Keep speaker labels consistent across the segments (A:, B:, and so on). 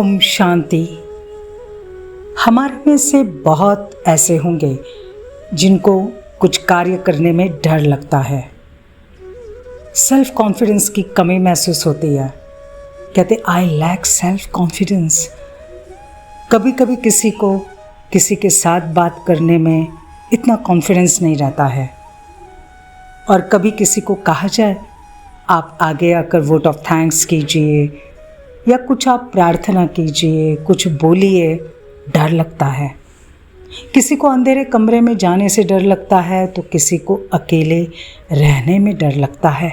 A: ओम शांति। हमारे में से बहुत ऐसे होंगे जिनको कुछ कार्य करने में डर लगता है, सेल्फ कॉन्फिडेंस की कमी महसूस होती है। कहते आई लैक सेल्फ कॉन्फिडेंस। कभी कभी किसी को किसी के साथ बात करने में इतना कॉन्फिडेंस नहीं रहता है, और कभी किसी को कहा जाए आप आगे आकर वोट ऑफ थैंक्स कीजिए या कुछ आप प्रार्थना कीजिए, कुछ बोलिए, डर लगता है। किसी को अंधेरे कमरे में जाने से डर लगता है तो किसी को अकेले रहने में डर लगता है।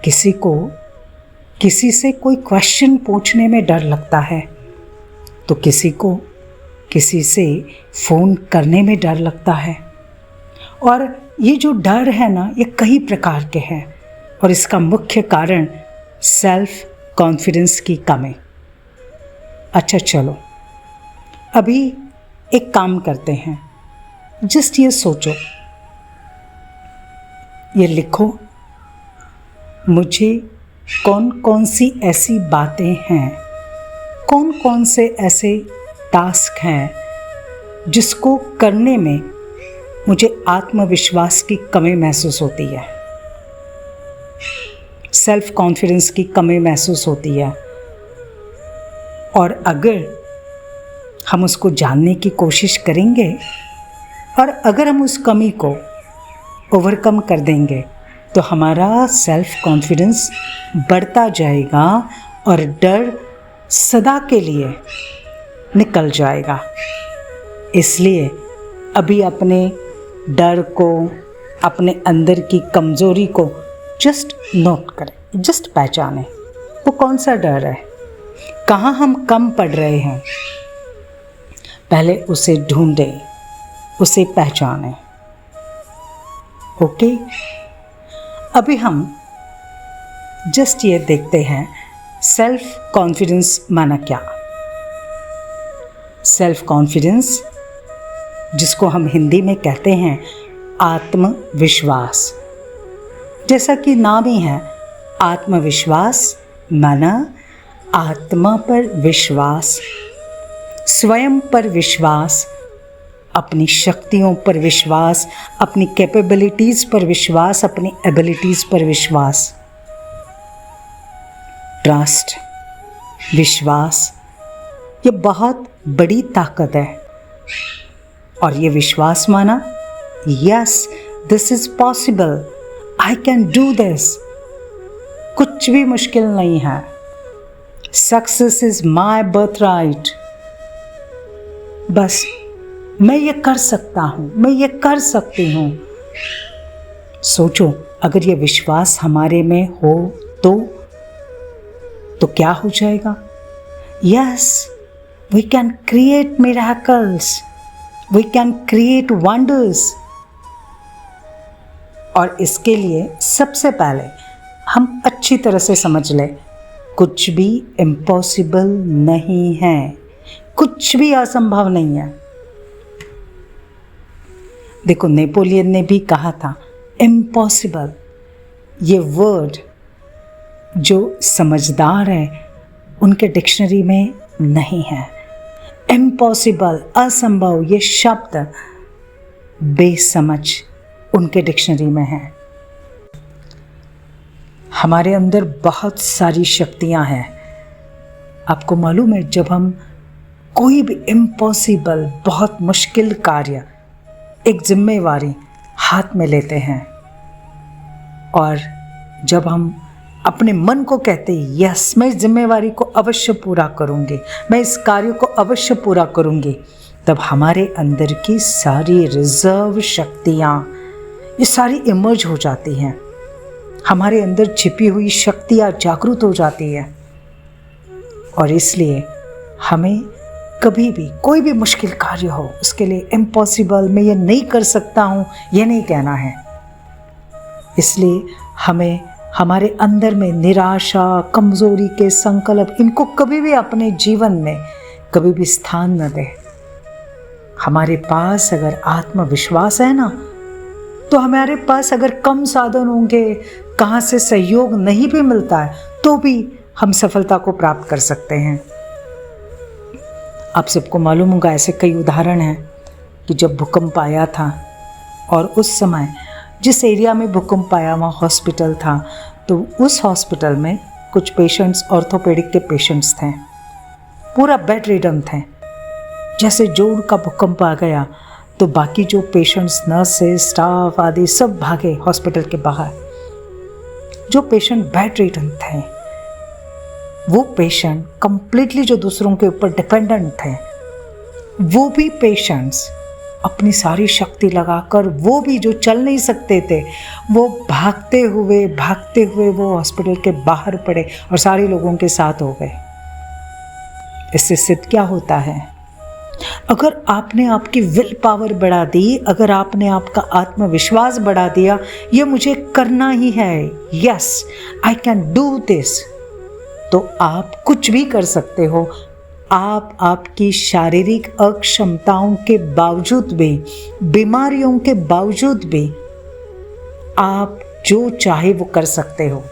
A: किसी को किसी से कोई क्वेश्चन पूछने में डर लगता है तो किसी को किसी से फ़ोन करने में डर लगता है। और ये जो डर है ना, ये कई प्रकार के हैं और इसका मुख्य कारण सेल्फ कॉन्फिडेंस की कमी। अच्छा चलो, अभी एक काम करते हैं। जस्ट ये सोचो, ये लिखो, मुझे कौन कौन सी ऐसी बातें हैं, कौन कौन से ऐसे टास्क हैं जिसको करने में मुझे आत्मविश्वास की कमी महसूस होती है, सेल्फ कॉन्फिडेंस की कमी महसूस होती है। और अगर हम उसको जानने की कोशिश करेंगे और अगर हम उस कमी को ओवरकम कर देंगे तो हमारा सेल्फ कॉन्फिडेंस बढ़ता जाएगा और डर सदा के लिए निकल जाएगा। इसलिए अभी अपने डर को, अपने अंदर की कमज़ोरी को जस्ट नोट करें, जस्ट पहचानें वो कौन सा डर है, कहाँ हम कम पड़ रहे हैं। पहले उसे ढूंढें, उसे पहचानें। ओके, अभी हम जस्ट ये देखते हैं सेल्फ कॉन्फिडेंस माना क्या। सेल्फ कॉन्फिडेंस, जिसको हम हिंदी में कहते हैं आत्मविश्वास, जैसा कि नाम ही है आत्मविश्वास, माना आत्मा पर विश्वास, स्वयं पर विश्वास, अपनी शक्तियों पर विश्वास, अपनी कैपेबिलिटीज़ पर विश्वास, अपनी एबिलिटीज़ पर विश्वास। ट्रस्ट, विश्वास, ये बहुत बड़ी ताकत है। और ये विश्वास माना, yes this is possible, I can do this, कुछ भी मुश्किल नहीं है, success is my birth right, बस मैं ये कर सकता हूँ, मैं ये कर सकती हूँ। सोचो, अगर ये विश्वास हमारे में हो तो क्या हो जाएगा। Yes, we can create miracles, we can create wonders. और इसके लिए सबसे पहले हम अच्छी तरह से समझ लें, कुछ भी इम्पॉसिबल नहीं है, कुछ भी असंभव नहीं है। देखो, नेपोलियन ने भी कहा था इम्पॉसिबल। ये वर्ड जो समझदार है उनके डिक्शनरी में नहीं है। इम्पॉसिबल, असंभव, ये शब्द बेसमझ उनके डिक्शनरी में है। हमारे अंदर बहुत सारी शक्तियां हैं। आपको मालूम है, जब हम कोई भी इम्पॉसिबल, बहुत मुश्किल कार्य, एक जिम्मेवारी हाथ में लेते हैं और जब हम अपने मन को कहते हैं यस मैं इस जिम्मेवारी को अवश्य पूरा करूंगी, मैं इस कार्य को अवश्य पूरा करूंगी, तब हमारे अंदर की सारी रिजर्व शक्तियाँ ये सारी इमर्ज हो जाती हैं। हमारे अंदर छिपी हुई शक्तियाँ जागृत हो जाती है। और इसलिए हमें कभी भी कोई भी मुश्किल कार्य हो, उसके लिए इम्पॉसिबल, मैं ये नहीं कर सकता हूँ, ये नहीं कहना है। इसलिए हमें हमारे अंदर में निराशा, कमज़ोरी के संकल्प, इनको कभी भी अपने जीवन में कभी भी स्थान न दें। हमारे पास अगर आत्मविश्वास है ना, तो हमारे पास अगर कम साधन होंगे, कहाँ से सहयोग नहीं भी मिलता है, तो भी हम सफलता को प्राप्त कर सकते हैं। आप सबको मालूम होगा, ऐसे कई उदाहरण हैं कि जब भूकंप आया था और उस समय जिस एरिया में भूकंप आया वहाँ हॉस्पिटल था, तो उस हॉस्पिटल में कुछ पेशेंट्स ऑर्थोपेडिक के पेशेंट्स थे, पूरा बेड रिडन थे। जैसे जोड़ का भूकंप आ गया तो बाकी जो पेशेंट्स, नर्सेज, स्टाफ आदि सब भागे हॉस्पिटल के बाहर। जो पेशेंट बेड रिडन थे, वो पेशेंट कंप्लीटली जो दूसरों के ऊपर डिपेंडेंट थे, वो भी पेशेंट्स अपनी सारी शक्ति लगाकर, वो भी जो चल नहीं सकते थे, वो भागते हुए वो हॉस्पिटल के बाहर पड़े और सारे लोगों के साथ हो गए। इससे सिद्ध क्या होता है? अगर आपने आपकी विल पावर बढ़ा दी, अगर आपने आपका आत्मविश्वास बढ़ा दिया, ये मुझे करना ही है, yes I can do this, तो आप कुछ भी कर सकते हो। आप आपकी शारीरिक अक्षमताओं के बावजूद भी, बीमारियों के बावजूद भी, आप जो चाहे वो कर सकते हो।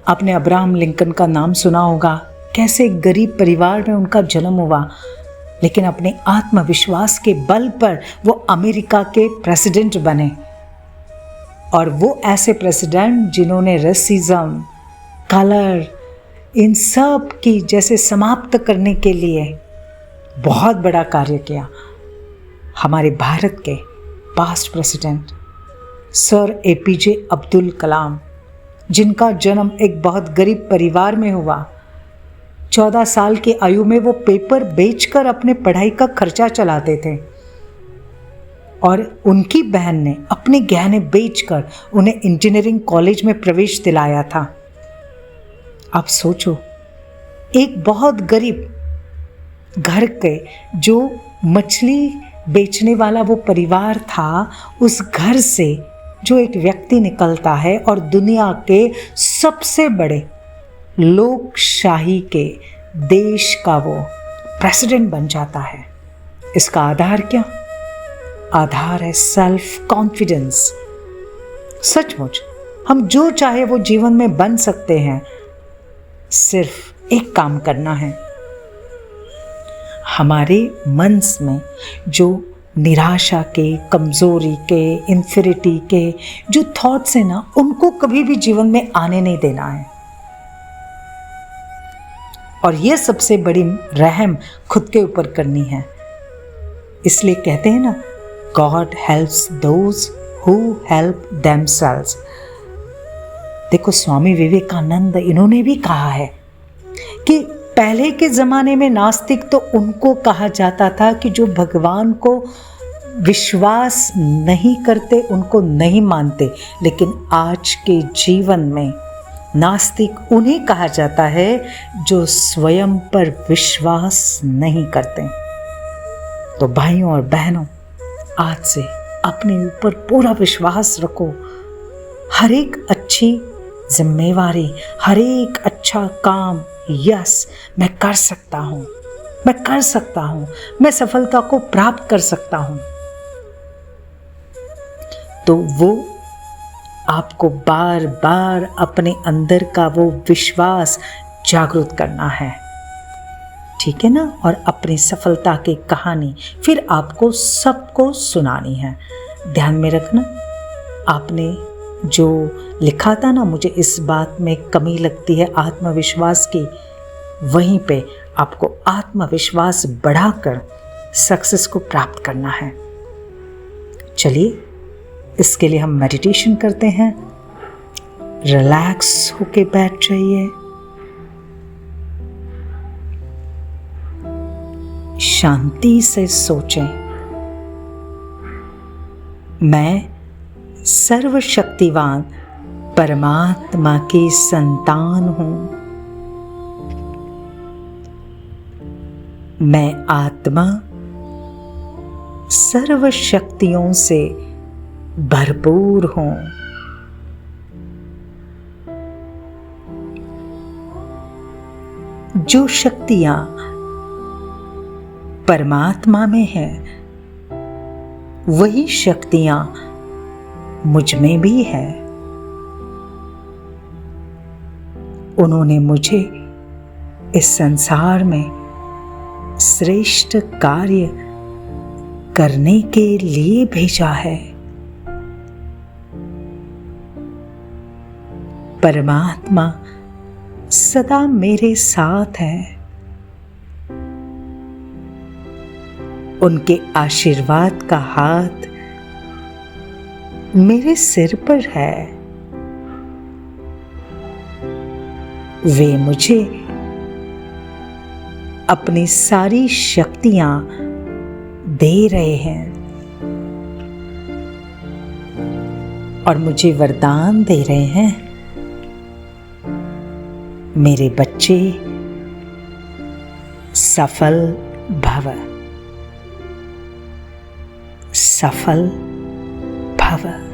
A: आपने अब्राहम लिंकन का नाम सुना होगा। कैसे गरीब परिवार में उनका जन्म हुआ, लेकिन अपने आत्मविश्वास के बल पर वो अमेरिका के प्रेसिडेंट बने। और वो ऐसे प्रेसिडेंट जिन्होंने रेसिज्म, कलर, इन सब की जैसे समाप्त करने के लिए बहुत बड़ा कार्य किया। हमारे भारत के past president sir APJ Abdul Kalam, जिनका जन्म एक बहुत गरीब परिवार में हुआ। 14 साल की आयु में वो पेपर बेचकर अपने पढ़ाई का खर्चा चलाते थे और उनकी बहन ने अपने गहने बेचकर उन्हें इंजीनियरिंग कॉलेज में प्रवेश दिलाया था। आप सोचो, एक बहुत गरीब घर के जो मछली बेचने वाला वो परिवार था, उस घर से जो एक व्यक्ति निकलता है और दुनिया के सबसे बड़े लोकशाही के देश का वो प्रेसिडेंट बन जाता है। इसका आधार क्या? आधार है सेल्फ कॉन्फिडेंस। सचमुच हम जो चाहे वो जीवन में बन सकते हैं, सिर्फ एक काम करना है। हमारे मन में जो निराशा के, कमजोरी के, इन्फिरिटी के जो थॉट्स हैं ना, उनको कभी भी जीवन में आने नहीं देना है। और ये सबसे बड़ी रहम खुद के ऊपर करनी है। इसलिए कहते हैं ना, God helps those who help themselves. देखो, स्वामी विवेकानंद इन्होंने भी कहा है कि पहले के ज़माने में नास्तिक तो उनको कहा जाता था कि जो भगवान को विश्वास नहीं करते, उनको नहीं मानते, लेकिन आज के जीवन में नास्तिक उन्हें कहा जाता है जो स्वयं पर विश्वास नहीं करते। तो भाइयों और बहनों, आज से अपने ऊपर पूरा विश्वास रखो। हर एक अच्छी जिम्मेवारी, हर एक अच्छा काम, यस मैं कर सकता हूँ, मैं कर सकता हूँ, मैं सफलता को प्राप्त कर सकता हूँ, तो वो आपको बार बार अपने अंदर का वो विश्वास जागृत करना है, ठीक है ना। और अपनी सफलता की कहानी फिर आपको सबको सुनानी है। ध्यान में रखना, आपने जो लिखा था ना, मुझे इस बात में कमी लगती है आत्मविश्वास की, वहीं पे आपको आत्मविश्वास बढ़ाकर सक्सेस को प्राप्त करना है। चलिए, इसके लिए हम मेडिटेशन करते हैं। रिलैक्स होके बैठ जाइए, शांति से सोचें, मैं सर्वशक्तिवान परमात्मा की संतान हूं। मैं आत्मा सर्व शक्तियों से भरपूर हूं। जो शक्तियां परमात्मा में है, वही शक्तियां मुझ में भी है। उन्होंने मुझे इस संसार में श्रेष्ठ कार्य करने के लिए भेजा है। परमात्मा सदा मेरे साथ है। उनके आशीर्वाद का हाथ मेरे सिर पर है। वे मुझे अपनी सारी शक्तियां दे रहे हैं और मुझे वरदान दे रहे हैं, मेरे बच्चे सफल भव, सफल भव।